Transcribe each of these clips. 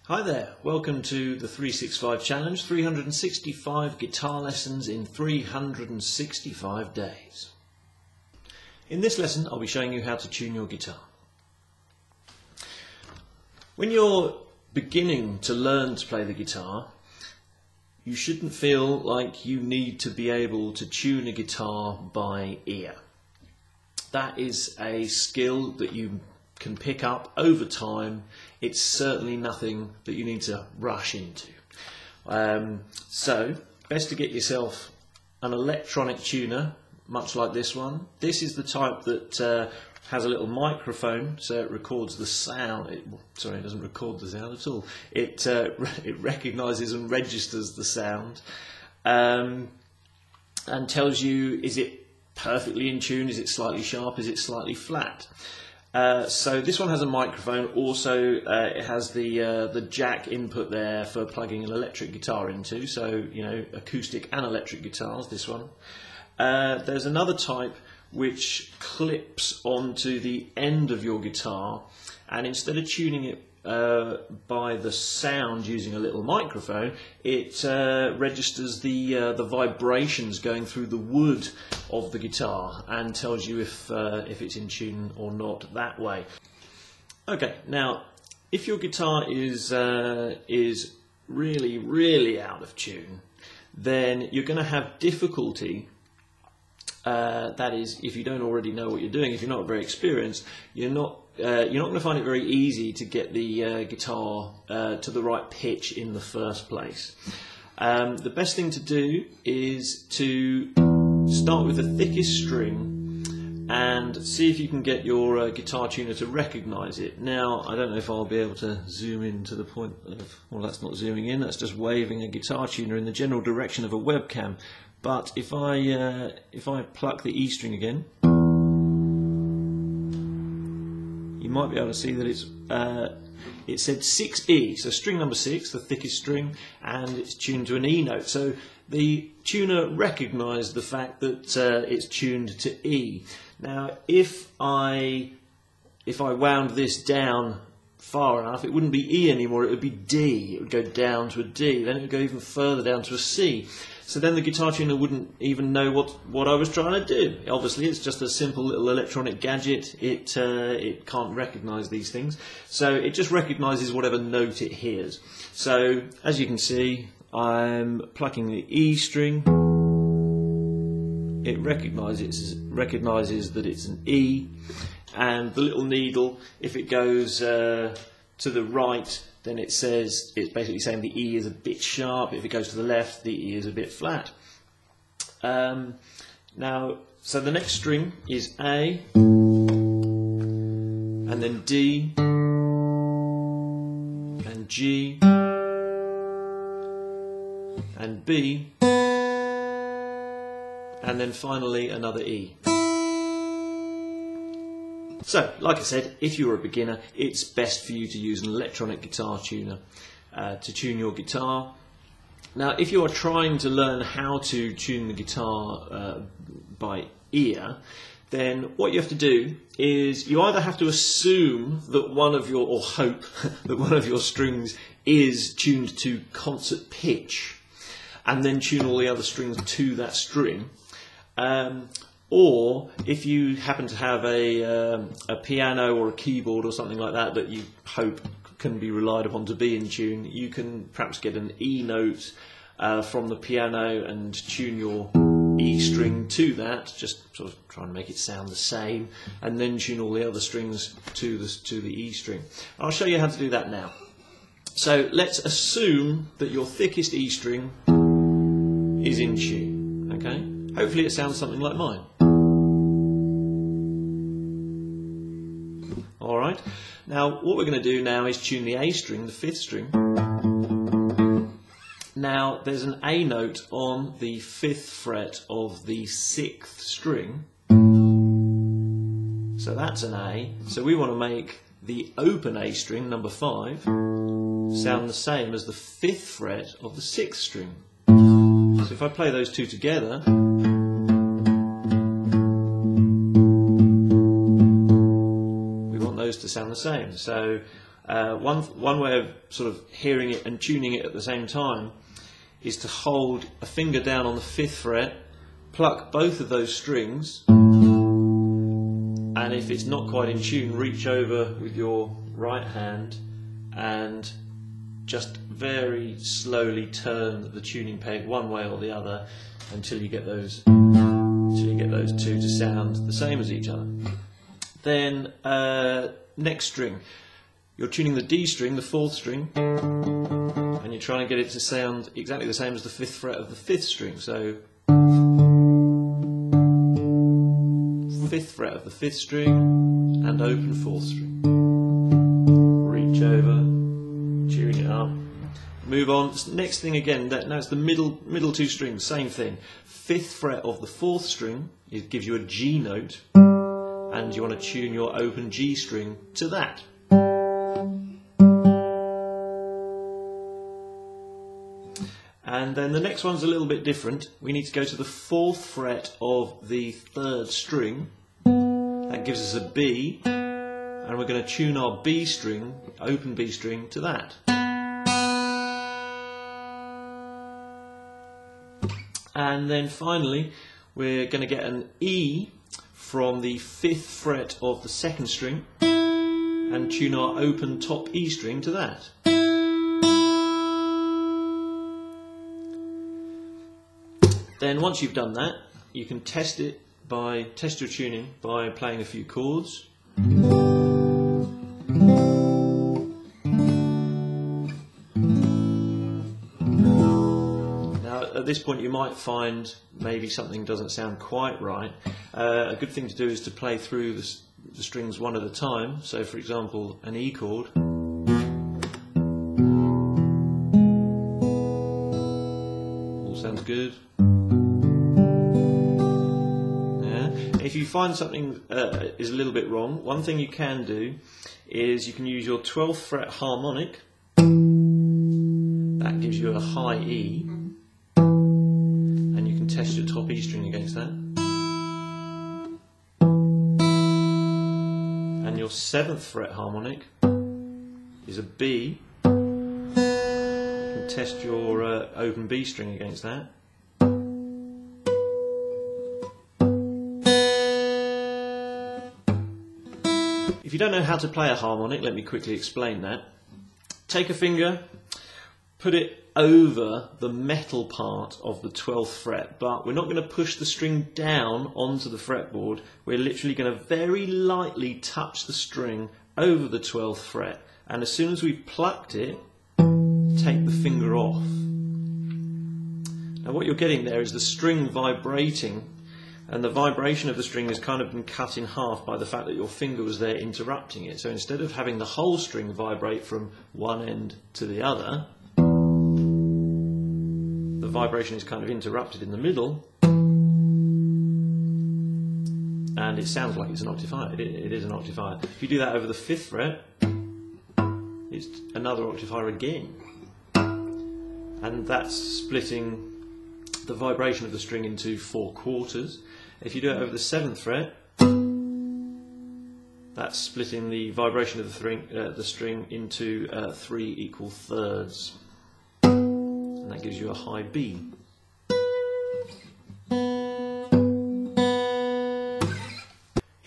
Hi there, welcome to the 365 Challenge, 365 guitar lessons in 365 days. In this lesson I'll be showing you how to tune your guitar. When you're beginning to learn to play the guitar, you shouldn't feel like you need to be able to tune a guitar by ear. That is a skill that you can pick up over time. It's certainly nothing that you need to rush into. So best to get yourself an electronic tuner, much like this one. This is the type that has a little microphone, so it records the sound. It doesn't record the sound at all. It recognises and registers the sound and tells you, is it perfectly in tune, is it slightly sharp, is it slightly flat. So this one has a microphone. Also, it has the jack input there for plugging an electric guitar into. So acoustic and electric guitars. This one. There's another type which clips onto the end of your guitar, and instead of tuning it by the sound using a little microphone, it registers the vibrations going through the wood of the guitar and tells you if it's in tune or not that way. Okay, now if your guitar is really out of tune, then you're going to have difficulty. That is, if you don't already know what you're doing, if you're not very experienced, you're not going to find it very easy to get the guitar to the right pitch in the first place. The best thing to do is to start with the thickest string and see if you can get your guitar tuner to recognise it. Now, I don't know if I'll be able to zoom in to the point of, well, that's not zooming in, that's just waving a guitar tuner in the general direction of a webcam. But if I pluck the E string again, you might be able to see that it said 6E, so string number 6, the thickest string, and it's tuned to an E note. So the tuner recognised the fact that it's tuned to E. Now, if I wound this down far enough, it wouldn't be E anymore, it would be D. It would go down to a D, then it would go even further down to a C. So then the guitar tuner wouldn't even know what I was trying to do. Obviously, it's just a simple little electronic gadget. It can't recognise these things. So it just recognises whatever note it hears. So as you can see, I'm plucking the E string. It recognises that it's an E. And the little needle, if it goes to the right, then it says, it's basically saying the E is a bit sharp. If it goes to the left, the E is a bit flat. Now, so the next string is A, and then D, and G, and B, and then finally another E. So, like I said, if you're a beginner, it's best for you to use an electronic guitar tuner to tune your guitar. Now, if you're trying to learn how to tune the guitar by ear, then what you have to do is you either have to assume that or hope that one of your strings is tuned to concert pitch, and then tune all the other strings to that string. Or if you happen to have a piano or a keyboard or something like that that you hope can be relied upon to be in tune, you can perhaps get an E note from the piano and tune your E string to that, just sort of try and make it sound the same, and then tune all the other strings to the E string. I'll show you how to do that now. So let's assume that your thickest E string is in tune, okay? Hopefully it sounds something like mine. Alright, now what we're going to do now is tune the A string, the 5th string. Now there's an A note on the 5th fret of the 6th string. So that's an A. So we want to make the open A string, number 5, sound the same as the 5th fret of the 6th string. So if I play those two together, we want those to sound the same. So One way of sort of hearing it and tuning it at the same time is to hold a finger down on the 5th fret, pluck both of those strings, and if it's not quite in tune, reach over with your right hand and just very slowly turn the tuning peg one way or the other until you get those two to sound the same as each other. Then next string, you're tuning the D string, the 4th string, and you're trying to get it to sound exactly the same as the 5th fret of the 5th string. So 5th fret of the 5th string and open 4th string. Reach over, tune it up, move on. Next thing again, now it's the middle 2 strings, same thing. 5th fret of the 4th string, it gives you a G note, and you want to tune your open G string to that. And then the next one's a little bit different. We need to go to the 4th fret of the 3rd string. That gives us a B, and we're going to tune our B string, open B string, to that. And then finally, we're going to get an E from the 5th fret of the 2nd string and tune our open top E string to that. Then once you've done that, you can test your tuning by playing a few chords. Now at this point you might find maybe something doesn't sound quite right. A good thing to do is to play through the strings one at a time. So for example, an E chord. All sounds good. If you find something is a little bit wrong, one thing you can do is you can use your 12th fret harmonic. That gives you a high E, and you can test your top E string against that. And your 7th fret harmonic is a B. You can test your open B string against that. If you don't know how to play a harmonic, let me quickly explain that. Take a finger, put it over the metal part of the 12th fret, but we're not going to push the string down onto the fretboard. We're literally going to very lightly touch the string over the 12th fret, and as soon as we've plucked it, take the finger off. Now what you're getting there is the string vibrating, and the vibration of the string has kind of been cut in half by the fact that your finger was there interrupting it. So instead of having the whole string vibrate from one end to the other, the vibration is kind of interrupted in the middle, and it sounds like it's an octave higher. It is an octave higher. If you do that over the 5th fret, it's another octave higher again, and that's splitting the vibration of the string into 4 quarters. If you do it over the 7th fret, that's splitting the vibration of the string into 3 equal thirds, and that gives you a high B.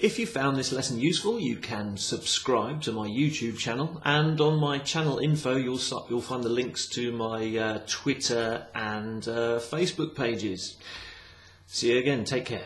If you found this lesson useful, you can subscribe to my YouTube channel, and on my channel info you'll find the links to my Twitter and Facebook pages. See you again, take care.